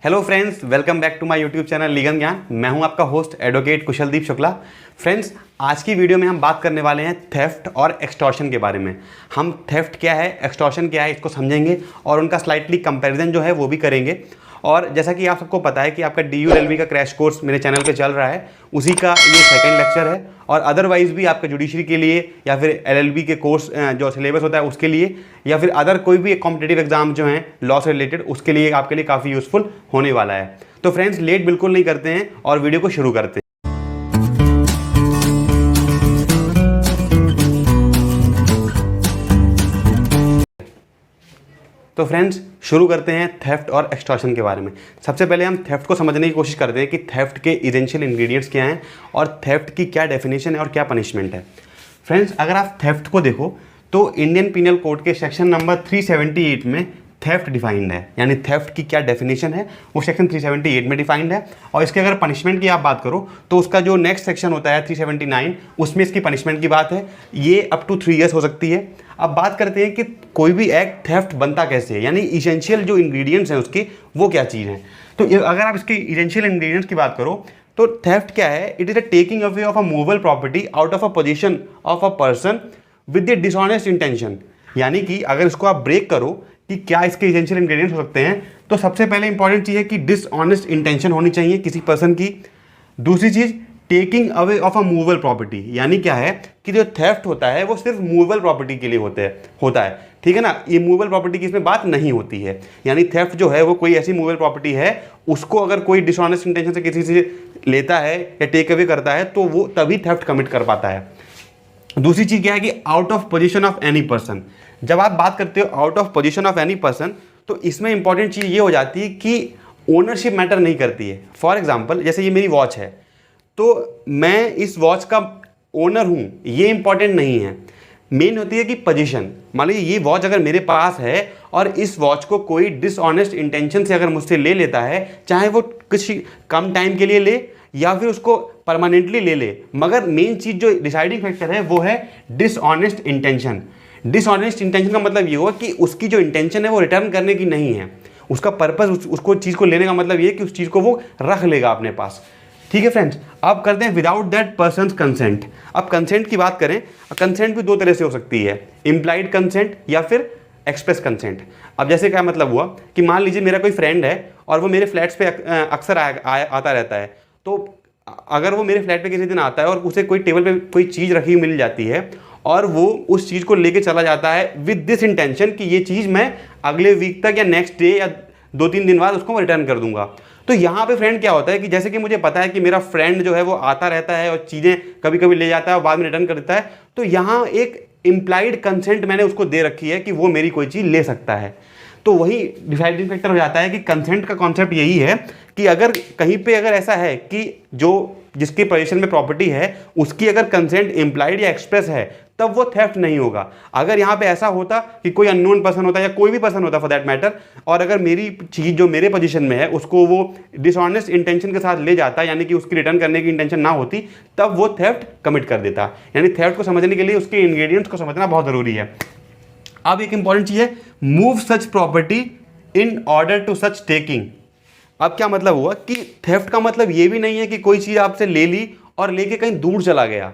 Hello friends, welcome back to my YouTube channel legal Gyan. मैं हूं आपका host advocate Kushaldeep Shukla. Friends, आज की वीडियो में हम बात करने वाले हैं थेफ्ट और एक्सटॉर्शन के बारे में। हम थेफ्ट क्या है, एक्सटॉर्शन क्या है, इसको समझेंगे और उनका स्लाइटली कंपैरिजन जो है वो भी करेंगे। और जैसा कि आप सबको पता है कि आपका DU LLB का क्रैश कोर्स मेरे चैनल पे चल रहा है, उसी का ये सेकंड लेक्चर है। और अदरवाइज भी आपका जुडिशरी के लिए या फिर LLB के कोर्स जो सिलेबस होता है उसके लिए या फिर अदर कोई भी कॉम्पिटिटिव एग्जाम जो हैं लॉ से रिलेटेड, उसके लिए आपके लिए काफ़ी यूजफुल होने वाला है। तो फ्रेंड्स, लेट बिल्कुल नहीं करते हैं और वीडियो को शुरू करते हैं। तो फ्रेंड्स, शुरू करते हैं थेफ्ट और एक्सटॉर्शन के बारे में। सबसे पहले हम थेफ्ट को समझने की कोशिश करते हैं कि थेफ्ट के एसेंशियल इंग्रेडिएंट्स क्या हैं और थेफ्ट की क्या डेफिनेशन है और क्या पनिशमेंट है। फ्रेंड्स, अगर आप थेफ्ट को देखो तो इंडियन पिनल कोड के सेक्शन नंबर 378 में थेफ्ट डिफाइंड है, यानी थेफ्ट की क्या डेफिनेशन है वो सेक्शन 378 में डिफाइंड है। और इसके अगर पनिशमेंट की आप बात करो तो उसका जो नेक्स्ट सेक्शन होता है 379, उसमें इसकी पनिशमेंट की बात है, ये अप टू 3 years हो सकती है। अब बात करते हैं कि कोई भी एक्ट थेफ्ट बनता कैसे है, यानी इसेंशियल जो इंग्रेडिएंट्स हैं उसके वो क्या चीज़ हैं। तो अगर आप इसके इसेंशियल इंग्रेडिएंट्स की बात करो तो थेफ्ट क्या है, it is a taking away of a movable property out of a position of a person with the dishonest intention. यानी कि अगर इसको आप ब्रेक करो कि क्या इसके इसेंशियल इंग्रेडिएंट्स हो सकते हैं, तो सबसे पहले इंपॉर्टेंट चीज़ है कि डिसऑनेस्ट इंटेंशन होनी चाहिए किसी पर्सन की। दूसरी चीज़, taking away of a movable property, यानी क्या है कि जो थेफ्ट होता है वो सिर्फ मूवेबल प्रॉपर्टी के लिए होता है, ठीक है ना। ये मूवेबल प्रॉपर्टी की इसमें बात नहीं होती है, यानी थेफ्ट जो है वो कोई ऐसी मूवेबल प्रॉपर्टी है, उसको अगर कोई डिसऑनेस्ट इंटेंशन से किसी से लेता है या टेक अवे करता है तो वो तभी थेफ्ट कमिट कर पाता है। दूसरी चीज़ क्या है कि out of position of any person. जब आप बात करते हो out of position of any person, तो इसमें इंपॉर्टेंट चीज़ ये हो जाती है कि ओनरशिप मैटर नहीं करती है। फॉर एग्जांपल, जैसे ये मेरी वॉच है तो मैं इस वॉच का ओनर हूँ, ये इंपॉर्टेंट नहीं है। मेन होती है कि पोजीशन। मान लीजिए ये वॉच अगर मेरे पास है और इस वॉच को कोई डिसऑनेस्ट इंटेंशन से अगर मुझसे ले लेता है, चाहे वो कुछ कम टाइम के लिए ले या फिर उसको परमानेंटली ले ले, मगर मेन चीज़ जो डिसाइडिंग फैक्टर है वो है डिसऑनेस्ट इंटेंशन। डिसऑनेस्ट इंटेंशन का मतलब ये हुआ कि उसकी जो इंटेंशन है वो रिटर्न करने की नहीं है, उसका पर्पस उसको चीज़ को लेने का मतलब ये कि उस चीज़ को वो रख लेगा अपने पास। ठीक है फ्रेंड्स, अब करते हैं विदाउट दैट पर्सन्स कंसेंट। अब कंसेंट की बात करें, कंसेंट भी दो तरह से हो सकती है, इम्प्लाइड कंसेंट या फिर एक्सप्रेस कंसेंट। अब जैसे क्या मतलब हुआ कि मान लीजिए मेरा कोई फ्रेंड है और वो मेरे फ्लैट्स पे अक्सर आता रहता है, तो अगर वो मेरे फ्लैट पे किसी दिन आता है और उसे कोई टेबल पे कोई चीज़ रखी मिल जाती है और वो उस चीज़ को लेके चला जाता है विद दिस इंटेंशन कि ये चीज़ मैं अगले वीक तक या नेक्स्ट डे या 2-3 दिन बाद उसको रिटर्न कर दूंगा। तो यहाँ पे फ्रेंड क्या होता है कि जैसे कि मुझे पता है कि मेरा फ्रेंड जो है वो आता रहता है और चीज़ें कभी कभी ले जाता है और बाद में रिटर्न कर देता है, तो यहाँ एक इम्प्लाइड कंसेंट मैंने उसको दे रखी है कि वो मेरी कोई चीज़ ले सकता है। तो वही डिसाइडिंग फैक्टर हो जाता है कि कंसेंट का कॉन्सेप्ट यही है कि अगर कहीं पे अगर ऐसा है कि जो जिसकी पोजीशन में प्रॉपर्टी है उसकी अगर कंसेंट इम्प्लाइड या एक्सप्रेस है, तब वो थेफ्ट नहीं होगा। अगर यहाँ पे ऐसा होता कि कोई अननोन पर्सन होता या कोई भी पर्सन होता फॉर दैट मैटर, और अगर मेरी चीज़ जो मेरे पोजीशन में है उसको वो डिसऑनेस्ट इंटेंशन के साथ ले जाता, यानी कि उसकी रिटर्न करने की इंटेंशन ना होती, तब वो थेफ्ट कमिट कर देता। यानी थेफ्ट को समझने के लिए उसके इंग्रेडिएंट्स को समझना बहुत ज़रूरी है। अब एक इंपॉर्टेंट चीज़ है, move such property in order to such taking. अब क्या मतलब हुआ कि थेफ्ट का मतलब ये भी नहीं है कि कोई चीज़ आपसे ले ली और लेके कहीं दूर चला गया।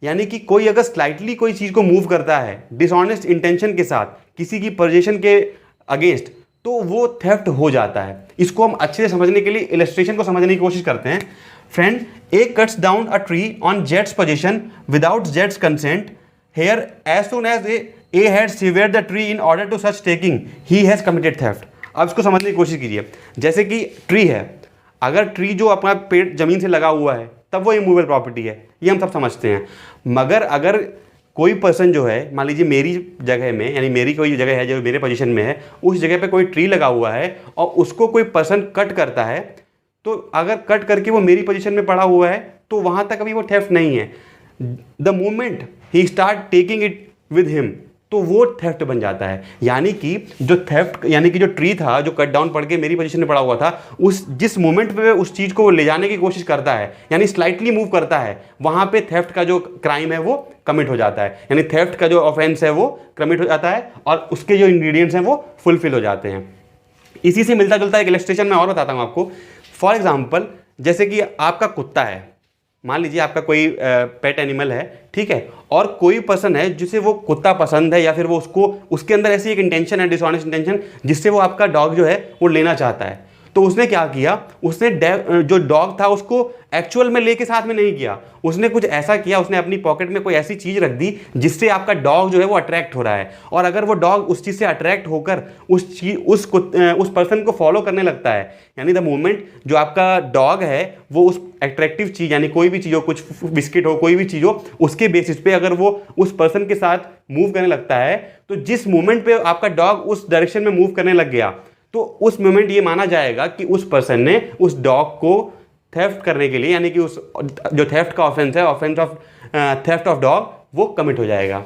यानी कि कोई अगर स्लाइटली कोई चीज़ को मूव करता है डिसऑनेस्ट इंटेंशन के साथ किसी की पोजीशन के अगेंस्ट, तो वो थेफ्ट हो जाता है। इसको हम अच्छे से समझने के लिए इलस्ट्रेशन को समझने की कोशिश करते हैं। Friend, A cuts down a tree on jets position without jets consent, hair as soon as a had सीवेयर the tree in order to such taking he has committed theft. अब इसको समझने की कोशिश कीजिए। जैसे कि ट्री है, अगर ट्री जो अपना पेड़ जमीन से लगा हुआ है तब वो इमूवेबल प्रॉपर्टी है, ये हम सब समझते हैं। मगर अगर कोई पर्सन जो है, मान लीजिए मेरी जगह में, यानी मेरी कोई जगह है जो मेरे पोजीशन में है, उस जगह पे कोई ट्री लगा हुआ है और उसको कोई पर्सन कट करता है, तो अगर कट करके वो मेरी पोजीशन में पड़ा हुआ है तो वहाँ तक अभी वो थेफ्ट नहीं है। The moment he start taking it with him, तो वो थेफ्ट बन जाता है। यानी कि जो थेफ्ट, यानी कि जो ट्री था जो कट डाउन पड़ के मेरी पोजीशन में पड़ा हुआ था, उस जिस मोमेंट पे उस चीज़ को ले जाने की कोशिश करता है, यानी स्लाइटली मूव करता है, वहाँ पे थेफ्ट का जो क्राइम है वो कमिट हो जाता है। यानी थेफ्ट का जो ऑफेंस है वो कमिट हो जाता है और उसके जो इंग्रेडिएंट्स हैं वो फुलफिल हो जाते हैं। इसी से मिलता जुलता एक इलस्ट्रेशन मैं और बताता हूँ आपको। फॉर एग्जाम्पल, जैसे कि आपका कुत्ता है, मान लीजिए आपका कोई पेट एनिमल है, ठीक है, और कोई पर्सन है जिसे वो कुत्ता पसंद है, या फिर वो उसको उसके अंदर ऐसी एक इंटेंशन है, डिसऑनेस्ट इंटेंशन, जिससे वो आपका डॉग जो है वो लेना चाहता है। तो उसने क्या किया, उसने जो डॉग था उसको एक्चुअल में लेके साथ में नहीं किया, उसने कुछ ऐसा किया, उसने अपनी पॉकेट में कोई ऐसी चीज रख दी जिससे आपका डॉग जो है वो अट्रैक्ट हो रहा है। और अगर वो डॉग उस चीज से अट्रैक्ट होकर उस पर्सन को फॉलो करने लगता है, यानी द मोमेंट जो आपका डॉग है वो उस अट्रैक्टिव चीज, यानी कोई भी चीज हो, कुछ बिस्किट हो, कोई भी चीज हो, उसके बेसिस पे अगर वो उस पर्सन के साथ मूव करने लगता है, तो जिस मोमेंट पे आपका डॉग उस डायरेक्शन में मूव करने लग गया, तो उस मोमेंट ये माना जाएगा कि उस पर्सन ने उस डॉग को थेफ्ट करने के लिए, यानी कि उस जो थेफ्ट का ऑफेंस है, offence of theft of dog, वो कमिट हो जाएगा।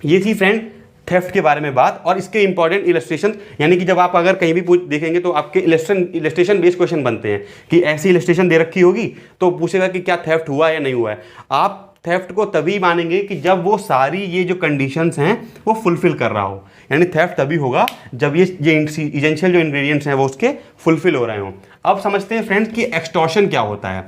ये थी फ्रेंड थेफ्ट के बारे में बात। और इसके इंपॉर्टेंट इलस्ट्रेशन, यानी कि जब आप अगर कहीं भी देखेंगे तो आपके इलस्ट्रेशन बेस्ड क्वेश्चन बनते हैं कि ऐसी इलस्ट्रेशन दे रखी होगी तो पूछेगा कि क्या थेफ्ट हुआ या नहीं हुआ है। आप थेफ्ट को तभी मानेंगे कि जब वो सारी ये जो कंडीशंस हैं वो फुलफिल कर रहा हो, यानी थेफ्ट तभी होगा जब ये एसेंशियल जो इंग्रेडिएंट्स हैं वो उसके फुलफिल हो रहे हों। अब समझते हैं फ्रेंड्स कि एक्सटॉर्शन क्या होता है।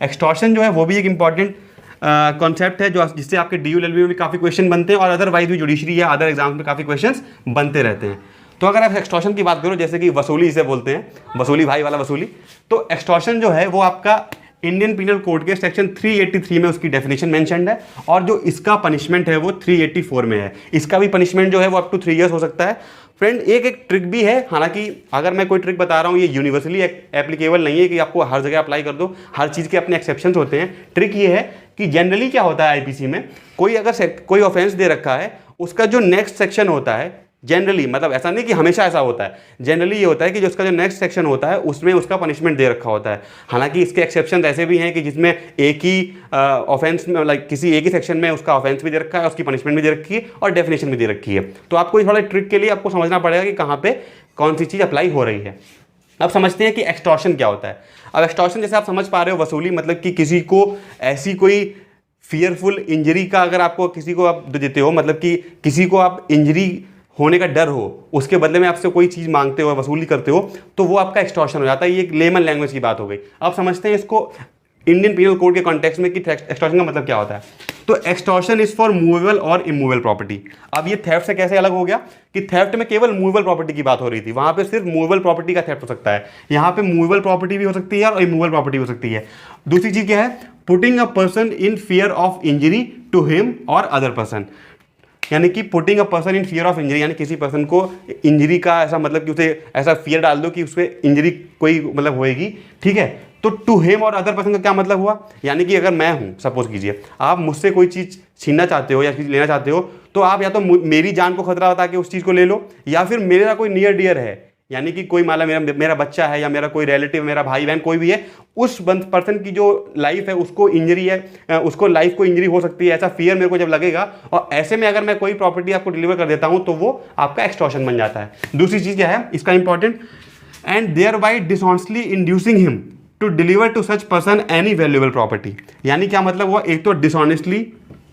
एक्सटॉर्शन जो है वो भी एक इंपॉर्टेंट कॉन्सेप्ट है, जो जिससे आपके DU LLB में भी काफ़ी क्वेश्चन बनते हैं और अदरवाइज भी जुडिशरी या अदर एग्जाम्स में काफ़ी क्वेश्चन बनते रहते हैं। तो अगर आप एक्सटॉर्शन की बात करो, जैसे कि वसूली इसे बोलते हैं, वसूली भाई वाला वसूली, तो एक्सटॉर्शन जो है वो आपका इंडियन पीनल कोड के सेक्शन 383 में उसकी डेफिनेशन मेंशन्ड है, और जो इसका पनिशमेंट है वो 384 में है। इसका भी पनिशमेंट जो है वो अप टू 3 इयर्स हो सकता है। फ्रेंड एक ट्रिक भी है, हालांकि अगर मैं कोई ट्रिक बता रहा हूँ ये यूनिवर्सली एप्लीकेबल नहीं है कि आपको हर जगह अप्लाई कर दो, हर चीज़ के अपने एक्सेप्शंस होते हैं। ट्रिक ये है कि जनरली क्या होता है IPC में, कोई अगर कोई ऑफेंस दे रखा है, उसका जो नेक्स्ट सेक्शन होता है, जनरली मतलब ऐसा नहीं कि हमेशा ऐसा होता है, जनरली ये होता है कि जो उसका जो नेक्स्ट सेक्शन होता है उसमें उसका पनिशमेंट दे रखा होता है। हालांकि इसके एक्सेप्शन ऐसे भी हैं कि जिसमें एक ही ऑफेंस में, लाइक किसी एक ही सेक्शन में उसका ऑफेंस भी दे रखा है, उसकी पनिशमेंट भी दे रखी है और डेफिनेशन भी दे रखी है। तो आपको थोड़ा ट्रिक के लिए आपको समझना पड़ेगा कि कहाँ पे कौन सी चीज़ अप्लाई हो रही है। अब समझते हैं कि एक्सटॉर्शन क्या होता है। अब एक्सटॉर्शन जैसे आप समझ पा रहे हो, वसूली मतलब कि किसी को ऐसी कोई फियरफुल इंजरी का अगर आपको किसी को आप देते हो, मतलब कि किसी को आप इंजरी होने का डर हो, उसके बदले में आपसे कोई चीज़ मांगते हो, वसूली करते हो, तो वो आपका एक्सटॉर्शन हो जाता है। ये एक लेमन लैंग्वेज की बात हो गई। अब समझते हैं इसको इंडियन पीनल कोड के कॉन्टेक्स्ट में कि एक्सटॉर्शन का मतलब क्या होता है। तो एक्सटॉर्शन इज फॉर मूवेबल और इमूवेबल प्रॉपर्टी। अब ये थेफ्ट से कैसे अलग हो गया कि थेफ्ट में केवल मूवेबल प्रॉपर्टी की बात हो रही थी, वहां पे सिर्फ मूवेबल प्रॉपर्टी का थेफ्ट हो सकता है, यहाँ पे मूवेबल प्रॉपर्टी भी हो सकती है और इमूवेबल प्रॉपर्टी हो सकती है। दूसरी चीज़ क्या है, putting a person in fear of injury to him और अदर पर्सन, यानी कि putting a person in fear of injury, यानी किसी पर्सन को इंजरी का ऐसा मतलब कि उसे ऐसा फियर डाल दो कि उस पर इंजरी कोई मतलब होएगी, ठीक है। तो टू हिम और अदर पर्सन का क्या मतलब हुआ, यानी कि अगर मैं हूं, सपोज कीजिए आप मुझसे कोई चीज़ छीनना चाहते हो या चीज़ लेना चाहते हो, तो आप या तो मेरी जान को खतरा बता के उस चीज़ को ले लो, या फिर मेरा कोई नियर डियर है, यानी कि कोई माला मेरा बच्चा है या मेरा कोई रिलेटिव, मेरा भाई बहन कोई भी है, उस पर्सन की जो लाइफ है उसको इंजरी है, उसको लाइफ को इंजरी हो सकती है, ऐसा फियर मेरे को जब लगेगा, और ऐसे में अगर मैं कोई प्रॉपर्टी आपको डिलीवर कर देता हूं तो वो आपका एक्सटॉर्शन बन जाता है। दूसरी चीज़ क्या है इसका important, and thereby dishonestly inducing him to deliver to such person any valuable property, यानी क्या मतलब हुआ, एक तो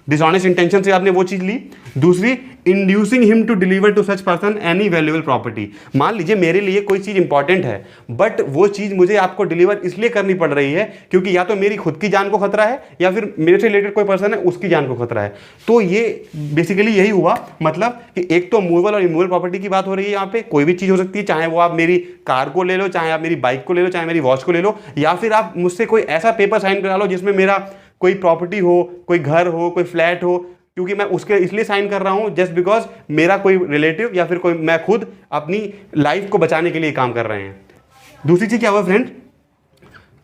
डिसऑनेस्ट इंटेंशन से आपने वो चीज ली, दूसरी inducing him to deliver to such person any valuable property. मान लीजिए मेरे लिए कोई चीज इंपॉर्टेंट है, बट वो चीज मुझे आपको डिलीवर इसलिए करनी पड़ रही है क्योंकि या तो मेरी खुद की जान को खतरा है या फिर मेरे से रिलेटेड कोई पर्सन है उसकी जान को खतरा है। तो ये बेसिकली यही हुआ, मतलब कि एक तो मूवेबल और इमूवेबल प्रॉपर्टी की बात हो रही है, यहाँ पे कोई भी चीज हो सकती है, चाहे वो आप मेरी कार को ले लो, चाहे आप मेरी बाइक को ले लो, चाहे मेरी वॉच को ले लो, या फिर आप मुझसे कोई ऐसा पेपर साइन करा लो जिसमें मेरा कोई प्रॉपर्टी हो, कोई घर हो, कोई फ्लैट हो, क्योंकि मैं उसके इसलिए साइन कर रहा हूं जस्ट बिकॉज मेरा कोई रिलेटिव या फिर कोई मैं खुद अपनी लाइफ को बचाने के लिए काम कर रहे हैं। दूसरी चीज क्या हुआ फ्रेंड,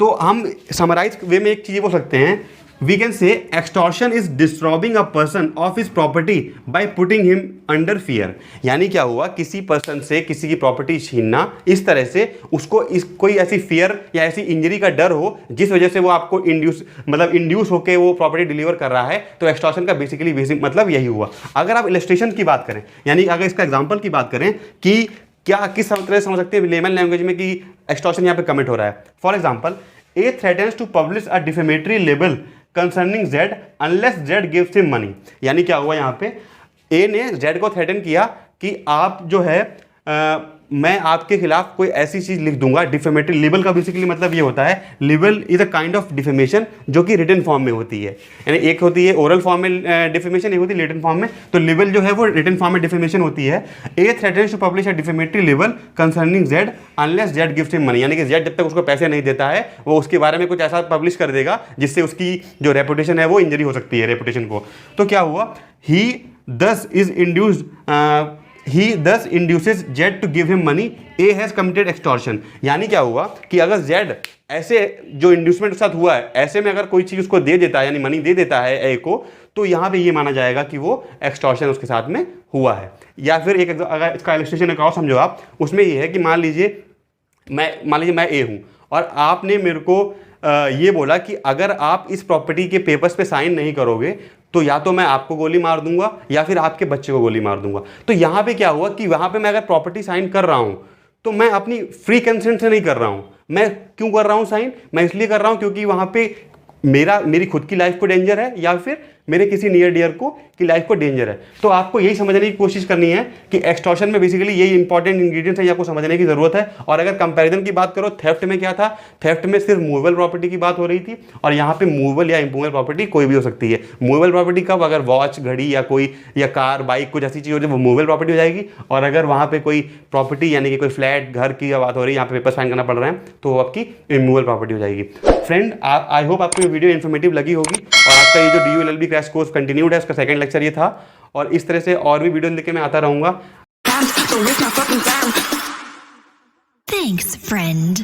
तो हम समराइज वे में एक चीज बोल सकते हैं, we can say extortion is disturbing a person of his property by putting him under fear, यानी क्या हुआ, किसी पर्सन से किसी की प्रॉपर्टी छीनना इस तरह से उसको कोई ऐसी फियर या ऐसी इंजरी का डर हो जिस वजह से वो आपको इंड्यूस होकर वो प्रॉपर्टी डिलीवर कर रहा है। तो एक्सटॉर्शन का बेसिक मतलब यही हुआ। अगर आप इलस्ट्रेशन की बात करें, यानी अगर इसका एग्जाम्पल की बात करें कि क्या किस तरह से समझ सकते हैं लेमन लैंग्वेज में कि एक्सटॉर्शन यहाँ पे कमिट हो रहा है। For example, A threatens to publish a defamatory libel concerning Z unless Z gives him money, यानी क्या हुआ यहाँ पे, ए ने जेड को थ्रेटन किया कि आप जो है मैं आपके खिलाफ कोई ऐसी चीज लिख दूंगा डिफेमेटरी। लिबल का बेसिकली मतलब ये होता है, label is a kind of defamation जो कि रिटन फॉर्म में होती है, यानी एक होती है ओरल फॉर्म में डिफेमेशन, एक होती है रिटन फॉर्म में। तो लिबल जो है वो रिटन फॉर्म में डिफेमेशन होती है। A threatens to publish a defamatory libel concerning Z unless Z gives him money, यानी कि जेड जब तक उसको पैसे नहीं देता है वो उसके बारे में कुछ ऐसा पब्लिश कर देगा जिससे उसकी जो रेपुटेशन है वो इंजरी हो सकती है, रेपुटेशन को। तो क्या हुआ, ही thus induces Z to give him money, A has committed extortion। यानी क्या हुआ कि अगर Z ऐसे जो इंड्यूसमेंट के साथ हुआ है, ऐसे में अगर कोई चीज़ उसको दे देता है, यानी मनी दे देता है A को, तो यहाँ पे ये माना जाएगा कि वो एक्सटॉर्शन उसके साथ में हुआ है। या फिर एक अगर इसका इलस्ट्रेशन एक और समझो आप, उसमें ये है कि मान लीजिए मैं A हूँ और आपने मेरे को ये बोला कि अगर आप इस प्रॉपर्टी के पेपर्स पे साइन नहीं करोगे तो या तो मैं आपको गोली मार दूंगा या फिर आपके बच्चे को गोली मार दूंगा। तो यहाँ पे क्या हुआ कि वहाँ पे मैं अगर प्रॉपर्टी साइन कर रहा हूँ तो मैं अपनी फ्री कंसेंट से नहीं कर रहा हूँ। मैं क्यों कर रहा हूँ साइन? मैं इसलिए कर रहा हूँ क्योंकि वहाँ पे मेरी खुद की लाइफ को डेंजर है या फिर मेरे किसी नियर डियर को की लाइफ को डेंजर है। तो आपको यही समझने की कोशिश करनी है कि एक्सटॉर्शन में बेसिकली यही इंपॉर्टेंट इंग्रेडिएंट्स है, ये आपको समझने की जरूरत है। और अगर कंपैरिजन की बात करो, थेफ्ट में क्या था, थेफ्ट में सिर्फ मूवेबल प्रॉपर्टी की बात हो रही थी और यहाँ पे मूवेबल या इमूवेबल प्रॉपर्टी कोई भी हो सकती है। मूवेबल प्रॉपर्टी कब, अगर वॉच, घड़ी या कोई या कार, बाइक, कुछ ऐसी चीज़ हो जो वो मूवेबल प्रॉपर्टी हो जाएगी। और अगर वहाँ पे कोई प्रॉपर्टी यानी कि कोई फ्लैट, घर की बात हो रही है, यहाँ पे पेपर साइन करना पड़ रहा है, तो वो आपकी इमूवेबल प्रॉपर्टी हो जाएगी। फ्रेंड, आई होप आपको ये वीडियो इन्फॉर्मेटिव लगी होगी और आपका ये जो DU LLB crash course continued है, उसका सेकंड लेक्चर ये था और इस तरह से और भी वीडियो लेके मैं आता रहूंगा। Thanks, friend.